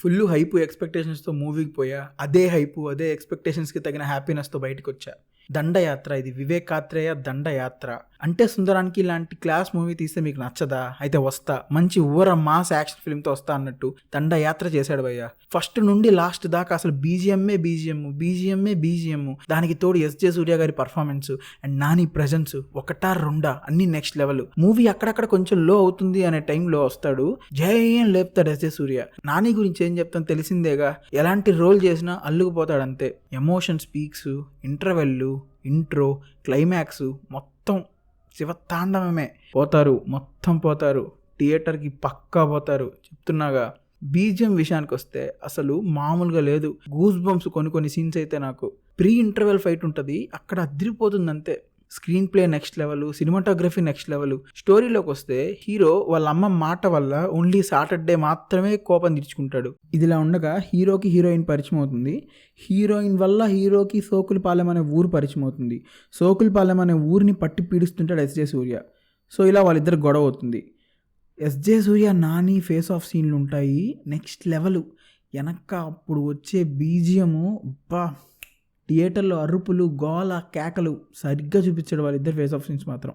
Full hype ఎక్స్పెక్టేషన్స్తో మూవీకి పోయా, అదే హైప్ అదే ఎక్స్పెక్టేషన్స్కి తగిన హ్యాపీనెస్తో బయటకు వచ్చా. దండయాత్ర, ఇది వివేక్ కాత్రేయ దండయాత్ర. అంటే సుందరానికి ఇలాంటి క్లాస్ మూవీ తీస్తే మీకు నచ్చదా? అయితే వస్తా, మంచి ఊర మాస్ యాక్షన్ ఫిల్మ్తో వస్తా అన్నట్టు దండయాత్ర చేశాడు భయ్య. ఫస్ట్ నుండి లాస్ట్ దాకా అసలు బీజిఎం, దానికి తోడు ఎస్జే సూర్య గారి పర్ఫార్మెన్స్ అండ్ నాని ప్రెజెన్స్ ఒకటా రెండా అన్ని నెక్స్ట్ లెవెల్. మూవీ అక్కడక్కడ కొంచెం లో అవుతుంది అనే టైంలో వస్తాడు, జయం లేపుతాడు ఎస్జే సూర్య. నాని గురించి ఏం చెప్తాను తెలిసిందేగా, ఎలాంటి రోల్ చేసినా అల్లుకుపోతాడు అంతే. ఎమోషన్ స్పీక్స్, ఇంటర్వెల్లు, ఇంట్రో, క్లైమాక్స్ మొత్తం శివతాండవమే. మొత్తం పోతారు, థియేటర్కి పక్కా పోతారు చెప్తున్నాగా. బీజిఎం విషయానికి వస్తే అసలు మామూలుగా లేదు. గూస్ బంప్స్ కొన్ని సీన్స్ అయితే నాకు. ప్రీ ఇంటర్వెల్ ఫైట్ ఉంటుంది, అక్కడ అదిరిపోతుంది అంతే. Screenplay next level, cinematography next level. స్టోరీలోకి వస్తే హీరో వాళ్ళ అమ్మ మాట వల్ల ఓన్లీ సాటర్డే మాత్రమే కోపం తీర్చుకుంటాడు. ఇదిలా ఉండగా హీరోకి హీరోయిన్ పరిచయం అవుతుంది. హీరోయిన్ వల్ల హీరోకి సోకులపాలెం అనే ఊరు పరిచయం అవుతుంది. సోకులపాలెం అనే ఊరిని పట్టి పీడిస్తుంటాడు ఎస్జే సూర్య. సో ఇలా వాళ్ళిద్దరు గొడవ అవుతుంది. SJ Surya Nani face of సీన్లు ఉంటాయి నెక్స్ట్ లెవెల్. వెనక్క అప్పుడు వచ్చే బీజిఎము బా, థియేటర్లో అరుపులు, గోల, కేకలు సరిగ్గా చూపించాడు వాళ్ళిద్దరు ఫేస్ ఆఫ్ సీన్స్ మాత్రం.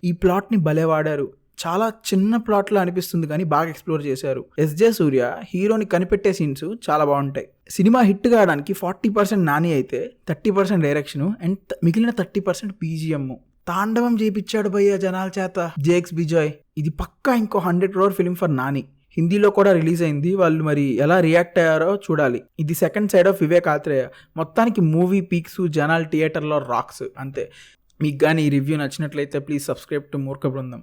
ఈ ప్లాట్ని భలే వాడారు. చాలా చిన్న ప్లాట్లో అనిపిస్తుంది కానీ బాగా ఎక్స్ప్లోర్ చేశారు. ఎస్జే సూర్య హీరోని కనిపెట్టే సీన్స్ చాలా బాగుంటాయి. సినిమా హిట్ కావడానికి 40% నాని అయితే 30% డైరెక్షను అండ్ మిగిలిన 30% బీజిఎం. తాండవం చేయించాడు భయ్య జనాల చేత జేక్స్ బిజాయ్. ఇది పక్కా ఇంకో 100 crore ఫిలిం ఫర్ నాని. హిందీలో కూడా రిలీజ్ అయింది, వాళ్ళు మరి ఎలా రియాక్ట్ అయ్యారో చూడాలి. ఇది second side of Vivek Athreya. మొత్తానికి మూవీ పీక్స్, జనాలు థియేటర్లో రాక్స్ అంతే. మీకు కానీ ఈ రివ్యూ నచ్చినట్లయితే ప్లీజ్ సబ్స్క్రైబ్ టు మూర్ఖ బృందం.